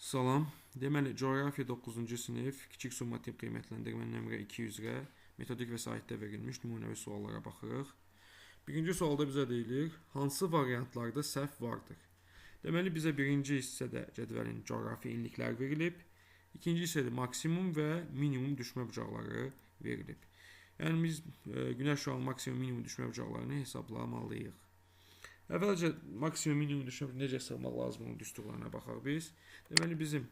Salam. Deməli, coğrafiya 9-cu sinif, kiçik summativ qiymətləndirmə nömrə 2 üzrə metodik vəsaitdə verilmiş nümunəvi suallara baxırıq. Birinci sualda bizə deyilir, hansı variantlarda səhv vardır? Deməli, bizə birinci hissədə cədvəlin coğrafi enlikləri verilib, ikinci hissədə maksimum və minimum düşmə bucaqları verilib. Yəni, biz günəş şüanın maksimum minimum düşmə bucaqlarını hesablamalıyıq. Əvvəlcə maksimum minimum düşmə necə sığmaq lazım onun düsturlarına baxaq biz. Deməli, bizim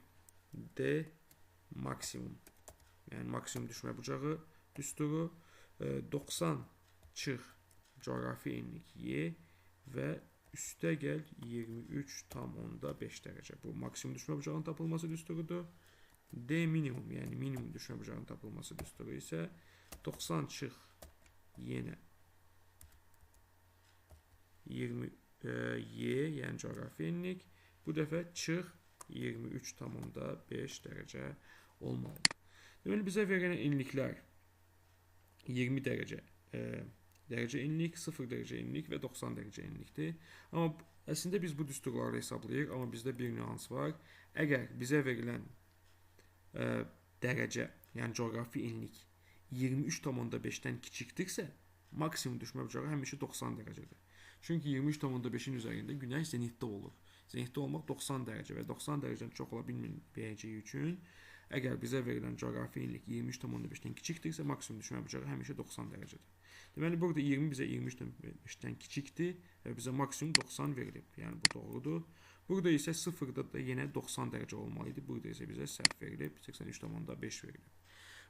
D maksimum, yəni maksimum düşmə bucağı düsturu 90 çıx coğrafi enlik Y və üstə gəl 23,5 dərəcə. Bu maksimum düşmə bucağının tapılması düsturudur. D minimum, yəni minimum düşmə bucağının tapılması düsturu isə 90 çıx yenə 20 Y, yəni coğrafi enlik, bu dəfə çıx 23,5 dərəcə olmalıdır. Deməli, bizə verilən enliklər 20 dərəcə enlik, 0 dərəcə enlik və 90 dərəcə enlikdir. Amma əslində biz bu düsturları hesablayırıq, amma bizdə bir nüans var. Əgər bizə verilən dərəcə, yəni coğrafi enlik 23,5-dən kiçikdirsə, maksimum düşmə bucağı həmişə 90 dərəcədir. Çünki 23,5-in üzərində günəş zenitdə olur. Zenitdə olmaq 90 dərəcə və 90 dərəcədən çox ola bilməyəcəyi üçün, əgər bizə verilən coğrafi enlik 23,5-dən kiçikdirsə, maksimum düşmə bucağı həmişə 90 dərəcədir. Deməli, burada 20 bizə 23,5-dən kiçikdir və bizə maksimum 90 verilib. Yəni, bu doğrudur. Burada isə 0-da da yenə 90 dərəcə olmalıydı. Burada isə bizə səhv verilib, 83,5 verilib.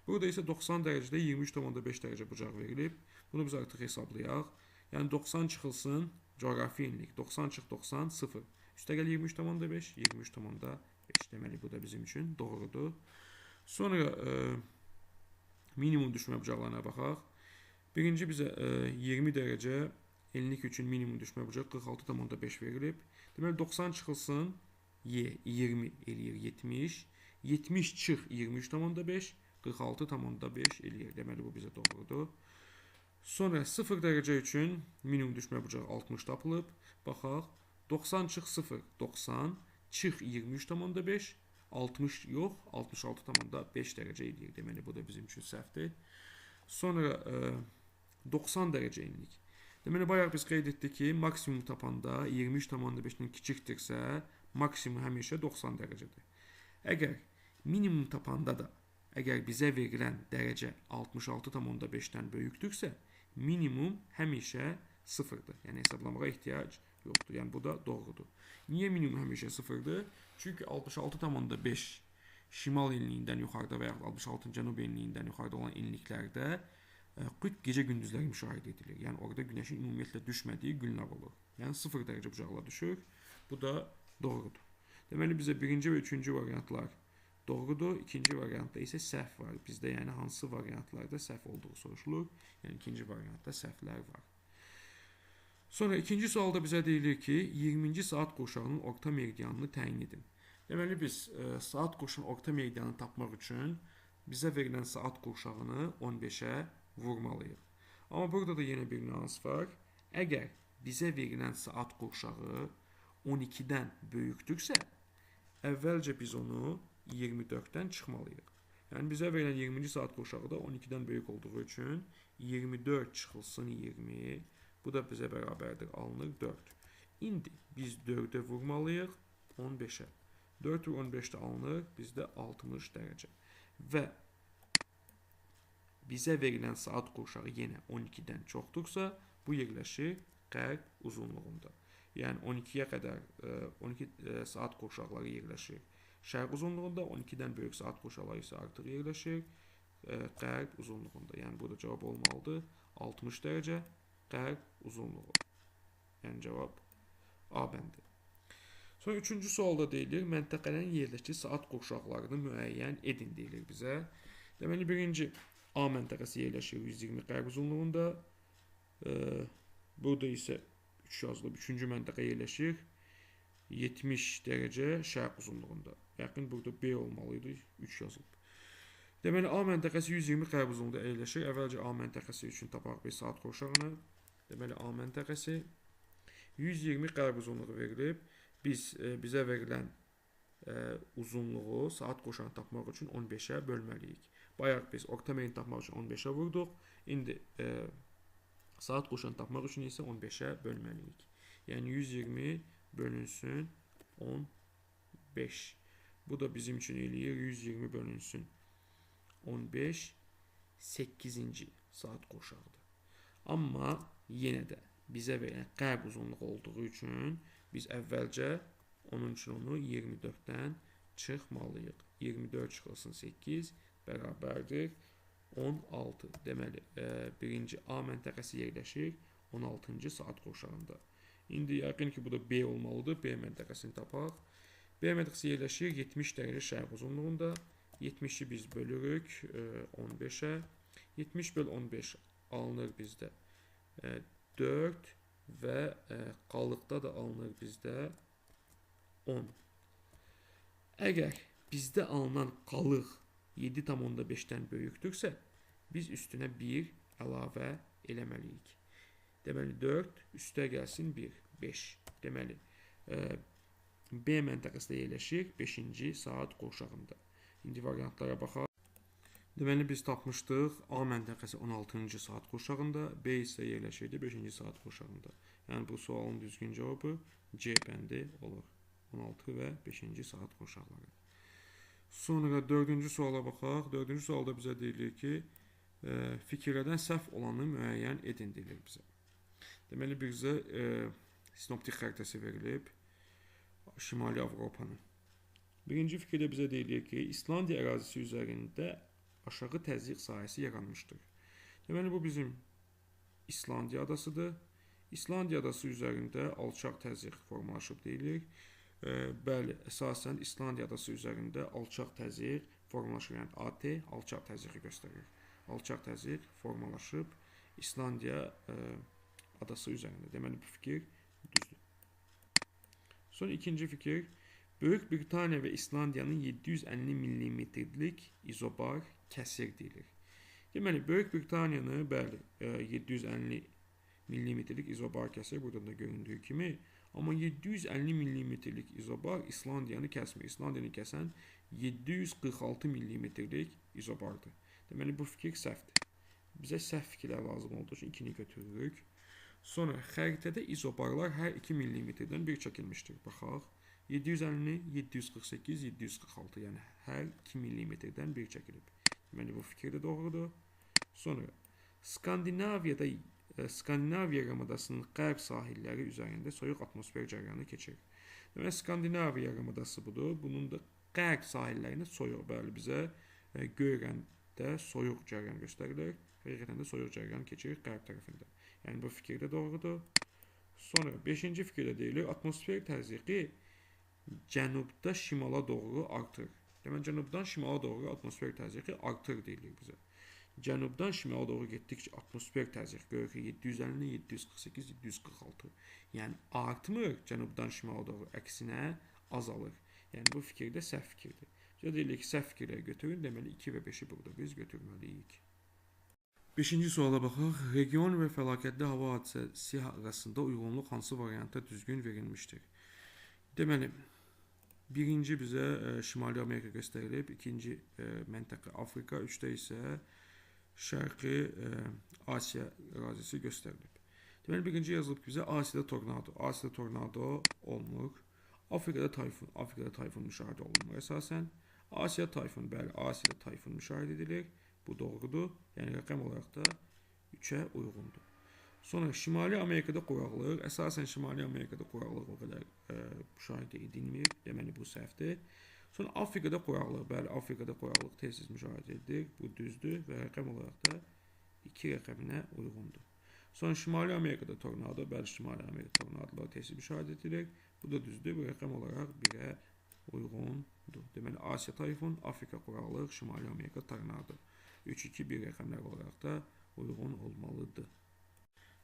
Burada isə 90 dərəcədə 23,5 dərəcə bucaq verilib. Bunu biz artıq hesablayaq. Yəni 90 çıxılsın, coğrafi enlik 90 çıx 90, 0. Üstə gəl 23,5, 23,5. Deməli, bu da bizim üçün doğrudur. Sonra minimum düşmə bucaqlarına baxaq. Birinci bizə 20 dərəcə enlik üçün minimum düşmə bucaq 46,5 verilib. Deməli, 90 çıxılsın, Y 20 eləyir 70. 70 çıx 23,5, 46,5 eləyir. Deməli, bu bizə doğrudur. Sonra 0 dərəcə üçün minimum düşmə bucağı 60 tapılıb. Baxaq, 90 çıx 0, 90, çıx 23,5, 60 yox, 66,5 dərəcə eləyir. Deməli, bu da bizim üçün səhvdir. Sonra 90 dərəcə enlik. Deməli, bayaq biz qeyd etdik ki, maksimum tapanda 23,5-dən kiçikdirsə, maksimum həmişə 90 dərəcədir. Əgər minimum tapanda da, əgər bizə verilən dərəcə 66,5-dən böyükdürsə, minimum həmişə 0-dır. Yəni, hesablamağa ehtiyac yoxdur. Yəni, bu da doğrudur. Niyə minimum həmişə 0-dır? Çünki 66,5 şimal enliyindən yuxarıda və yaxud 66 cənub enliyindən yuxarıda olan enliklərdə qütb gecə-gündüzləri müşahidə edilir. Yəni, orada günəşin ümumiyyətlə düşmədiyi günlər olur. Yəni, 0 dərəcə bucaqla düşür. Bu da doğrudur. Deməli, bizə birinci və üçüncü variantlar doğrudur. İkinci variantda isə səhv var. Bizdə yəni hansı variantlarda səhv olduğu soruşulur. Yəni ikinci variantda səhvlər var. Sonra ikinci sualda bizə deyilir ki, 20-ci saat qurşağının orta meridianını təyin edin. Deməli, biz saat qurşağının orta meridianını tapmaq üçün bizə verilən saat qurşağını 15-ə vurmalıyıq. Amma burada da yenə bir nüans var. Əgər bizə verilən saat qurşağı 12-dən böyükdürsə, əvvəlcə biz onu 24-dən çıxmalıyıq. Yəni, bizə verilən 20-ci saat qurşağı da 12-dən böyük olduğu üçün 24 çıxılsın 20, bu da bizə bərabərdir, alınır 4. İndi biz 4-ə vurmalıyıq 15-ə. 4 vur 15-də alınır, bizdə 60 dərəcə. Və bizə verilən saat qurşağı yenə 12-dən çoxdursa, bu yerləşir qərb uzunluğunda. Yəni, 12-yə qədər 12 saat qurşaqları yerləşir şərq uzunluğunda, 12-dən böyük saat qurşaqları isə artıq yerləşir qərb uzunluğunda. Yəni, burada cavab olmalıdır 60 dərəcə qərb uzunluğu. Yəni, cavab A bəndi. Sonra üçüncü sualda deyilir, məntəqələrin yerləşdiyi saat qurşaqlarını müəyyən edin deyilir bizə. Deməli, birinci A məntəqəsi yerləşir 120 qərb uzunluğunda. Burada isə 3 yazılıb. Üçüncü məntəqə yerləşir 70 dərəcə şərq uzunluğunda. Yəqin burada B olmalıydı, 3 yazılıb. Deməli, A məntəqəsi 120 qərb uzunluğunda yerləşir. Əvvəlcə A məntəqəsi üçün tapaq bir saat qurşağını. Deməli, A məntəqəsi 120 qərb uzunluğu verilib. Bizə verilən uzunluğu saat qoşanı tapmaq üçün 15-ə bölməliyik. Bayaq biz orta meyin tapmaq üçün 15-ə vurduq. İndi saat qoşanı tapmaq üçün isə 15-ə bölməliyik. Yəni 120 bölünsün 15. Bu da bizim üçün eləyir 120 bölünsün 15 8-ci saat qoşağıdır. Amma yenə də bizə verən qərb uzunluğu olduğu üçün biz əvvəlcə onun üçün onu 24-dən çıxmalıyıq. 24 çıxılsın 8 bərabərdir 16. Deməli, birinci A məntəqəsi yerləşir 16-cı saat qoşağında. İndi yəqin ki, bu da B olmalıdır. B məntəqəsini tapaq. B məntəqəsi yerləşir 70 dərəcə şərq uzunluğunda. 70-i biz bölürük 15-ə. 70 böl 15 alınır bizdə 4 və qalıqda da alınır bizdə 10. Əgər bizdə alınan qalıq 7,5-dən böyükdürsə, biz üstünə 1 əlavə eləməliyik. Deməli, 4 üstə gəlsin 1, 5. Deməli, B məntəqəsində yerləşir 5-ci saat qoşağında. İndi variantlara baxaq. Deməli, biz tapmışdıq A məntəqəsi 16-cı saat qoşağında, B isə yerləşirdi 5-ci saat qoşağında. Yəni, bu sualın düzgün cavabı C bəndi olur. 16 və 5-ci saat qoşaqları. Sonra 4-cü suala baxaq. 4-cü sualda bizə deyilir ki, fikirlərdən səhv olanı müəyyən edin deyilir bizə. Deməli, bizə sinoptik xəritəsi verilib Şimali Avropanın. Birinci fikirdə bizə deyilir ki, İslandiya ərazisi üzərində aşağı təzyiq sahəsi yaranmışdır. Deməli, bu bizim İslandiya adasıdır. İslandiya adası üzərində alçaq təzyiq formalaşıb deyilir. Bəli, əsasən İslandiya adası üzərində alçaq təzyiq formalaşır. Yəni AT alçaq təzyiqi göstərir. Alçaq təzyiq formalaşıb İslandiya adası üzərində. Deməli, bu fikir düzdür. Son ikinci fikir. Böyük Britaniya və İslandiyanın 750 mm-lik izobar kəsir deyilir. Deməli, Böyük Britaniyanı, bəli, 750 mm-lik izobar kəsir. Burada da göründüyü kimi. Amma 750 mm-lik izobar İslandiyanı kəsmir. İslandiyanı kəsən 746 mm-lik izobardır. Deməli, bu fikir səhvdir. Bizə səhv fikirlər lazım olduğu üçün 2-ni götürürük. Sonra, xəritədə izobarlar hər 2 mm-dən bir çəkilmişdir. Baxaq. 750, 748, 746. Yəni, hər 2 mm-dən bir çəkilib. Deməli, bu fikir də doğrudur. Sonra, Skandinaviya yarımadasının qərb sahilləri üzərində soyuq atmosfer cəryanı keçir. Deməli, Skandinaviya yarımadası budur. Bunun da qərb sahillərində soyuq, bəli, bizə göy rəngdə soyuq cəryan göstərilir. Həqiqətən də soyuq cəryan keçir qərb tərəfində. Yəni, bu fikir də doğrudur. Sonra, 5-ci fikirdə deyilir, atmosfer təzyiqi cənubda şimala doğru artır. Deməli, cənubdan şimala doğru atmosfer təzyiqi artır deyilir bizə. Cənubdan şimala doğru getdikcə atmosfer təzyiq görür ki, 750, 748, 746. Yəni, artmır cənubdan şimala doğru, əksinə azalır. Yəni, bu fikir də səhv fikirdir. Bizə deyilir ki, səhv fikirləri götürün, deməli 2 və 5-i burada biz götürməliyik. 5-ci suala baxaq. Region və fəlakətli hava hadisəsi arasında uyğunluq hansı variantda düzgün verilmişdir? Deməli, birinci bizə Şimali Amerika göstərilib, ikinci məntəqə Afrika, üçdə isə Şərqi Asiya ərazisi göstərilib. Deməli, birinci yazılıb bizə Asiyada tornado. Asiyada tornado olmur. Afrikada tayfun müşahidə olunmur əsasən. Asiya tayfun, bəli, Asiyada tayfun müşahidə edilir. Bu doğrudur. Yəni, rəqəm olaraq da 3-ə uyğundur. Sonra, Şimali Amerikada quraqlıq. Əsasən, Şimali Amerikada quraqlıq o qədər müşahidə edilmir. Deməli, bu səhvdir. Sonra, Afrikada quraqlıq. Bəli, Afrikada quraqlıq tez-tez müşahidə edilir. Bu düzdür və rəqəm olaraq da 2 rəqəminə uyğundur. Sonra, Şimali Amerikada tornado. Bəli, Şimali Amerikada tornadolar tez-tez müşahidə edilir. Bu da düzdür. Bu rəqəm olaraq 1-ə uyğundur. Deməli, Asiya tayfun, Afrika quraqlıq, Şimali Amerika tornado. 3-2-1 rəqəmlər olaraq da uyğun olmalıdır.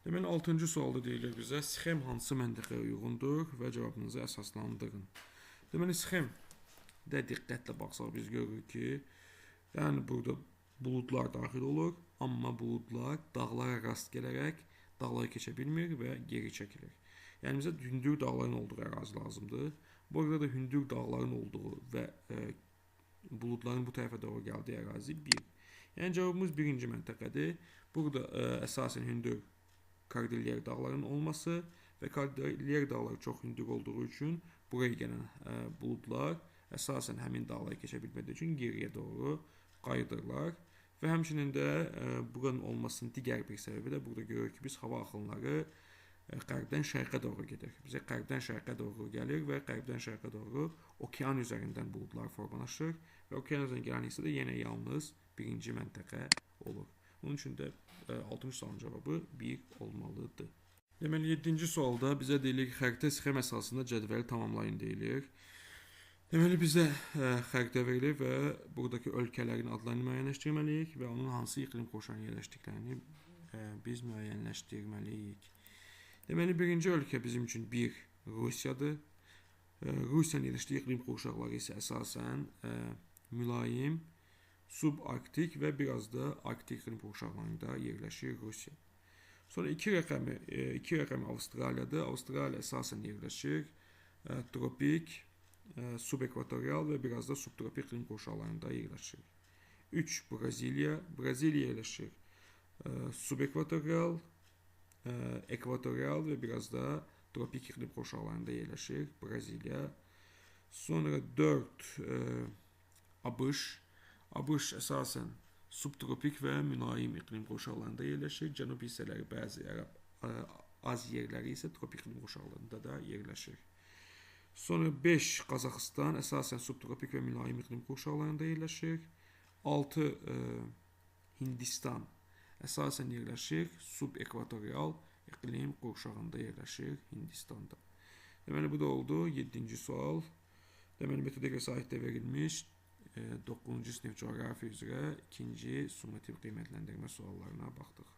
Deməli, 6-cı sualda deyilir bizə, sxem hansı məntəqəyə uyğundur və cavabınızı əsaslandırın. Deməli, sxemdə diqqətlə baxsaq biz görürük ki, yəni burada buludlar daxil olur, amma buludlar dağlara rast gələrək dağları keçə bilmir və geri çəkilir. Yəni, bizə hündür dağların olduğu ərazi lazımdır. Burada da hündür dağların olduğu və buludların bu tərəfə doğru gəldiyi ərazi 1. Yəni cavabımız birinci məntəqədir. Burada əsasən hündür Kordilyer dağlarının olması və Kordilyer dağları çox hündür olduğu üçün buraya gələn buludlar əsasən həmin dağları keçə bilmədiyi üçün geriyə doğru qayıdırlar. Və həmçinin də buranın olmasının digər bir səbəbi də burada görürük ki, biz hava axınları qərbdən şərqə doğru gedir. Bizə qərbdən şərqə doğru gəlir və qərbdən şərqə doğru okean üzərindən buludlar formalaşır və okean üzərindən gələn hissə də yenə yalnız birinci məntəqə olur. Onun üçün də 60 sualın cavabı 1 olmalıdır. Deməli 7-ci sualda bizə deyilir ki, xəritə sxem əsasında cədvəli tamamlayın deyilir. Deməli bizə xəritə verilir və buradakı ölkələrin adlarını müəyyənləşdirməliyik və onun hansı iqlim qurşağına yerləşdiklərini biz müəyyənləşdirməliyik. Deməli birinci ölkə bizim üçün 1 Rusiyadır. Rusiyanın yerləşdiyi iqlim qurşaqları isə əsasən mülayim, subarktik və biraz da arktik iqlim qurşaqlarında yerləşir Rusiya. Sonra 2 rəqəmi Avstraliyadır. Avstraliya əsasən yerləşir tropik, subekvatorial və biraz da subtropik iqlim qurşaqlarında yerləşir. 3 Braziliya. Braziliya yerləşir subekvatorial, ekvatorial və biraz da tropik iqlim qurşaqlarında yerləşir Braziliya. Sonra 4 ABŞ. ABŞ əsasən subtropik və mülayim iqlim qurşaqlarında yerləşir. Cənub hissələri bəzi az yerləri isə tropik iqlim qurşaqlarında da yerləşir. Sonra 5 Qazaxıstan əsasən subtropik və mülayim iqlim qurşaqlarında yerləşir. 6 Hindistan əsasən yerləşir subekvatorial iqlim qurşağında yerləşir Hindistanda. Deməli bu da oldu 7-ci sual. Deməli metodika sahətdə verilmiş 9-cu sinif coğrafiya üzrə 2-ci summativ qiymətləndirmə suallarına baxdıq.